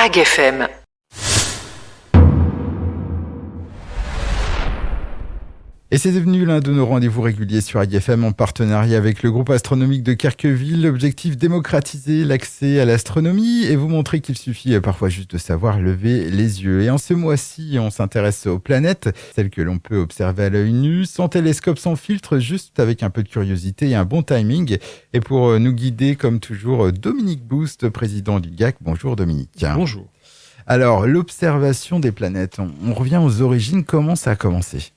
AgFM. Et c'est devenu l'un de nos rendez-vous réguliers sur AgFM en partenariat avec le groupe astronomique de Carqueville. L'objectif, démocratiser l'accès à l'astronomie et vous montrer qu'il suffit parfois juste de savoir lever les yeux. Et en ce mois-ci, on s'intéresse aux planètes, celles que l'on peut observer à l'œil nu, sans télescope, sans filtre, juste avec un peu de curiosité et un bon timing. Et pour nous guider, comme toujours, Dominique Boust, président du GAC. Bonjour Dominique. Bonjour. Alors, l'observation des planètes, on revient aux origines. Comment ça a commencé ?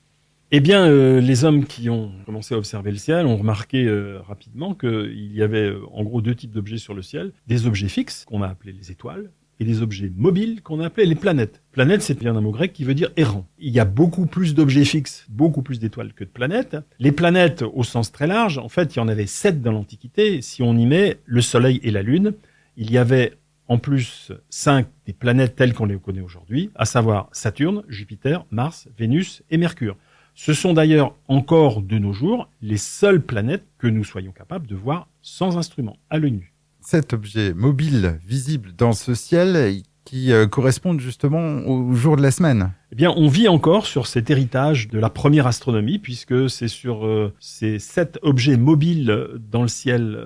Eh bien, les hommes qui ont commencé à observer le ciel ont remarqué rapidement qu'il y avait en gros deux types d'objets sur le ciel. Des objets fixes, qu'on a appelés les étoiles, et des objets mobiles, qu'on a appelés les planètes. Planète, c'est bien un mot grec qui veut dire errant. Il y a beaucoup plus d'objets fixes, beaucoup plus d'étoiles que de planètes. Les planètes, au sens très large, en fait, il y en avait 7 dans l'Antiquité. Si on y met le Soleil et la Lune, il y avait en plus 5 des planètes telles qu'on les connaît aujourd'hui, à savoir Saturne, Jupiter, Mars, Vénus et Mercure. Ce sont d'ailleurs encore de nos jours les seules planètes que nous soyons capables de voir sans instrument, à l'œil nu. Cet objet mobile visible dans ce ciel qui correspond justement au jour de la semaine. Eh bien, on vit encore sur cet héritage de la première astronomie, puisque c'est sur ces 7 objets mobiles dans le ciel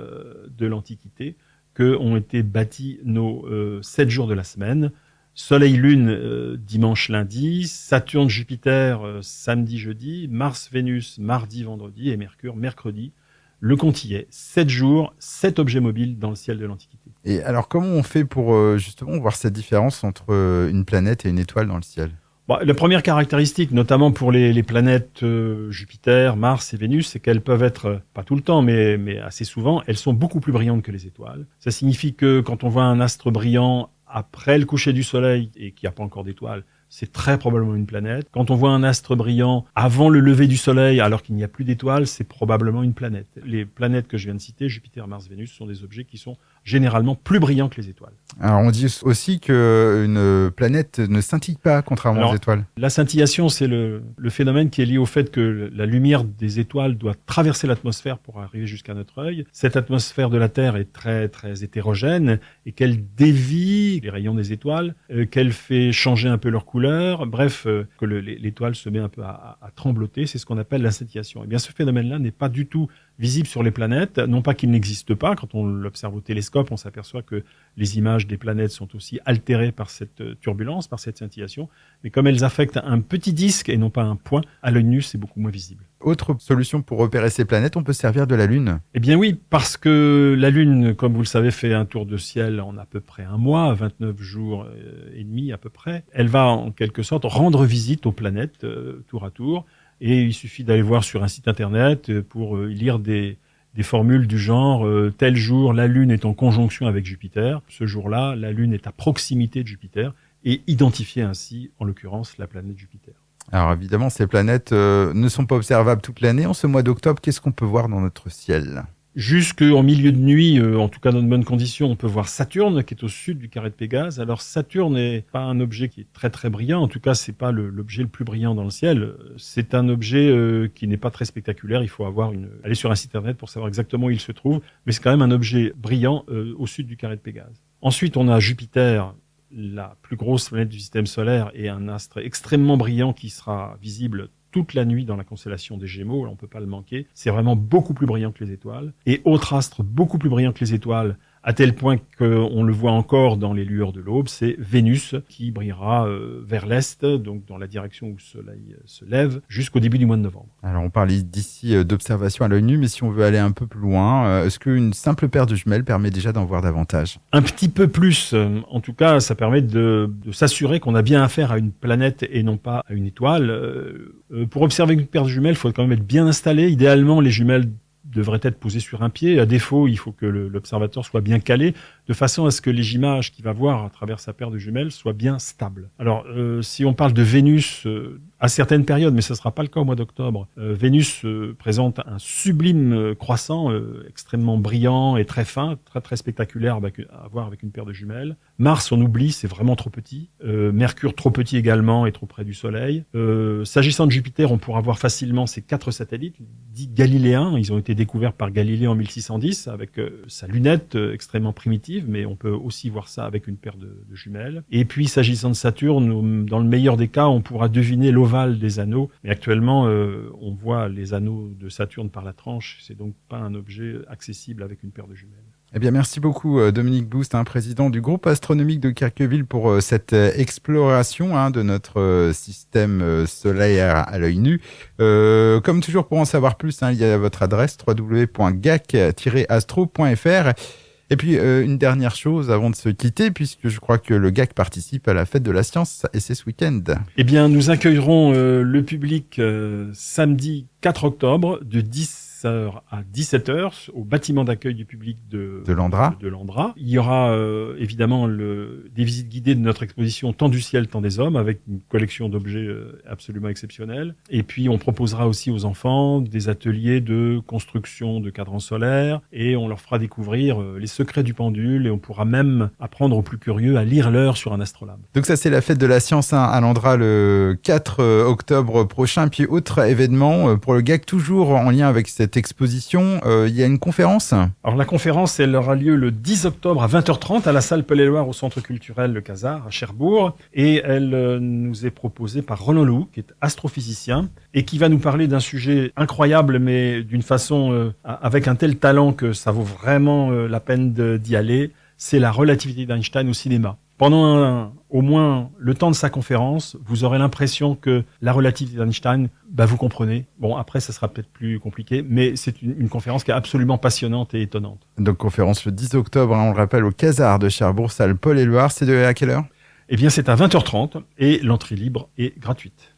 de l'Antiquité que ont été bâtis nos 7 jours de la semaine. Soleil-Lune, dimanche, lundi, Saturne-Jupiter, samedi, jeudi, Mars-Vénus, mardi, vendredi, et Mercure, mercredi. Le compte y est. 7 jours, 7 objets mobiles dans le ciel de l'Antiquité. Et alors, comment on fait pour justement voir cette différence entre une planète et une étoile dans le ciel ? Bon, la première caractéristique, notamment pour les planètes Jupiter, Mars et Vénus, c'est qu'elles peuvent être, pas tout le temps, mais assez souvent, elles sont beaucoup plus brillantes que les étoiles. Ça signifie que quand on voit un astre brillant après le coucher du soleil et qu'il n'y a pas encore d'étoiles, c'est très probablement une planète. Quand on voit un astre brillant avant le lever du soleil alors qu'il n'y a plus d'étoiles, c'est probablement une planète. Les planètes que je viens de citer, Jupiter, Mars, Vénus, sont des objets qui sont généralement plus brillants que les étoiles. Alors on dit aussi qu'une planète ne scintille pas contrairement aux étoiles. La scintillation, c'est le phénomène qui est lié au fait que la lumière des étoiles doit traverser l'atmosphère pour arriver jusqu'à notre œil. Cette atmosphère de la Terre est très très hétérogène et qu'elle dévie les rayons des étoiles, qu'elle fait changer un peu leur couleur, bref, que l'étoile se met un peu à trembloter, c'est ce qu'on appelle la scintillation. Et bien ce phénomène-là n'est pas du tout visible sur les planètes, non pas qu'il n'existe pas. Quand on l'observe au télescope, on s'aperçoit que les images des planètes sont aussi altérées par cette turbulence, par cette scintillation. Mais comme elles affectent un petit disque et non pas un point, à l'œil nu, c'est beaucoup moins visible. Autre solution pour repérer ces planètes, on peut se servir de la Lune. Eh bien oui, parce que la Lune, comme vous le savez, fait un tour de ciel en à peu près un mois, 29 jours et demi à peu près. Elle va en quelque sorte rendre visite aux planètes tour à tour. Et il suffit d'aller voir sur un site internet pour lire des formules du genre tel jour, la Lune est en conjonction avec Jupiter. Ce jour-là, la Lune est à proximité de Jupiter et identifier ainsi, en l'occurrence, la planète Jupiter. Alors évidemment, ces planètes ne sont pas observables toute l'année. En ce mois d'octobre, qu'est-ce qu'on peut voir dans notre ciel ? Jusqu'en milieu de nuit, en tout cas dans de bonnes conditions, on peut voir Saturne qui est au sud du carré de Pégase. Alors Saturne n'est pas un objet qui est très très brillant, en tout cas c'est pas l'objet le plus brillant dans le ciel. C'est un objet qui n'est pas très spectaculaire, il faut aller sur un site internet pour savoir exactement où il se trouve, mais c'est quand même un objet brillant au sud du carré de Pégase. Ensuite on a Jupiter, la plus grosse planète du système solaire et un astre extrêmement brillant qui sera visible toute la nuit dans la constellation des Gémeaux, là on peut pas le manquer. C'est vraiment beaucoup plus brillant que les étoiles. Et autre astre beaucoup plus brillant que les étoiles, à tel point qu'on le voit encore dans les lueurs de l'aube, c'est Vénus qui brillera vers l'est, donc dans la direction où le soleil se lève, jusqu'au début du mois de novembre. Alors on parle d'ici d'observation à l'œil nu, mais si on veut aller un peu plus loin, est-ce qu'une simple paire de jumelles permet déjà d'en voir davantage ? Un petit peu plus. En tout cas, ça permet de s'assurer qu'on a bien affaire à une planète et non pas à une étoile. Pour observer une paire de jumelles, il faut quand même être bien installé. Idéalement, les jumelles devrait être posé sur un pied. À défaut, il faut que l'observateur soit bien calé, de façon à ce que les images qu'il va voir à travers sa paire de jumelles soient bien stables. Alors, si on parle de Vénus à certaines périodes, mais ce ne sera pas le cas au mois d'octobre, Vénus présente un sublime croissant extrêmement brillant et très fin, très très spectaculaire à voir avec une paire de jumelles. Mars, on oublie, c'est vraiment trop petit. Mercure, trop petit également et trop près du Soleil. S'agissant de Jupiter, on pourra voir facilement ces 4 satellites, dits galiléens. Ils ont été découverts par Galilée en 1610 avec sa lunette extrêmement primitive. relative, mais on peut aussi voir ça avec une paire de jumelles. Et puis, s'agissant de Saturne, dans le meilleur des cas, on pourra deviner l'ovale des anneaux. Mais actuellement, on voit les anneaux de Saturne par la tranche. C'est donc pas un objet accessible avec une paire de jumelles. Eh bien, merci beaucoup Dominique Boust, président du groupe astronomique de Kirkeville, pour cette exploration de notre système solaire à l'œil nu. Comme toujours, pour en savoir plus, il y a votre adresse www.gac-astro.fr. Et puis, une dernière chose avant de se quitter, puisque je crois que le GAC participe à la fête de la science, et c'est ce week-end. Eh bien, nous accueillerons le public samedi 4 octobre de 10h à 17h au bâtiment d'accueil du public de l'Andra. Il y aura évidemment des visites guidées de notre exposition Tant du ciel, tant des hommes, avec une collection d'objets absolument exceptionnels. Et puis on proposera aussi aux enfants des ateliers de construction de cadrans solaires et on leur fera découvrir les secrets du pendule et on pourra même apprendre aux plus curieux à lire l'heure sur un astrolabe. Donc ça, c'est la fête de la science à l'Andra le 4 octobre prochain. Puis autre événement pour le GAC, toujours en lien avec cette exposition, il y a une conférence. Alors la conférence, elle aura lieu le 10 octobre à 20h30 à la salle Paul-et-Loire au centre culturel Le Casar à Cherbourg, et elle nous est proposée par Roland Lehoux, qui est astrophysicien et qui va nous parler d'un sujet incroyable, mais d'une façon avec un tel talent que ça vaut vraiment la peine d'y aller. C'est la relativité d'Einstein au cinéma. Pendant au moins le temps de sa conférence, vous aurez l'impression que la relativité d'Einstein, vous comprenez. Bon, après, ça sera peut-être plus compliqué, mais c'est une conférence qui est absolument passionnante et étonnante. Donc, conférence le 10 octobre, on le rappelle, au Casar de Cherbourg, salle Paul-et-Loire. C'est à quelle heure ? Eh bien, c'est à 20h30 et l'entrée libre est gratuite.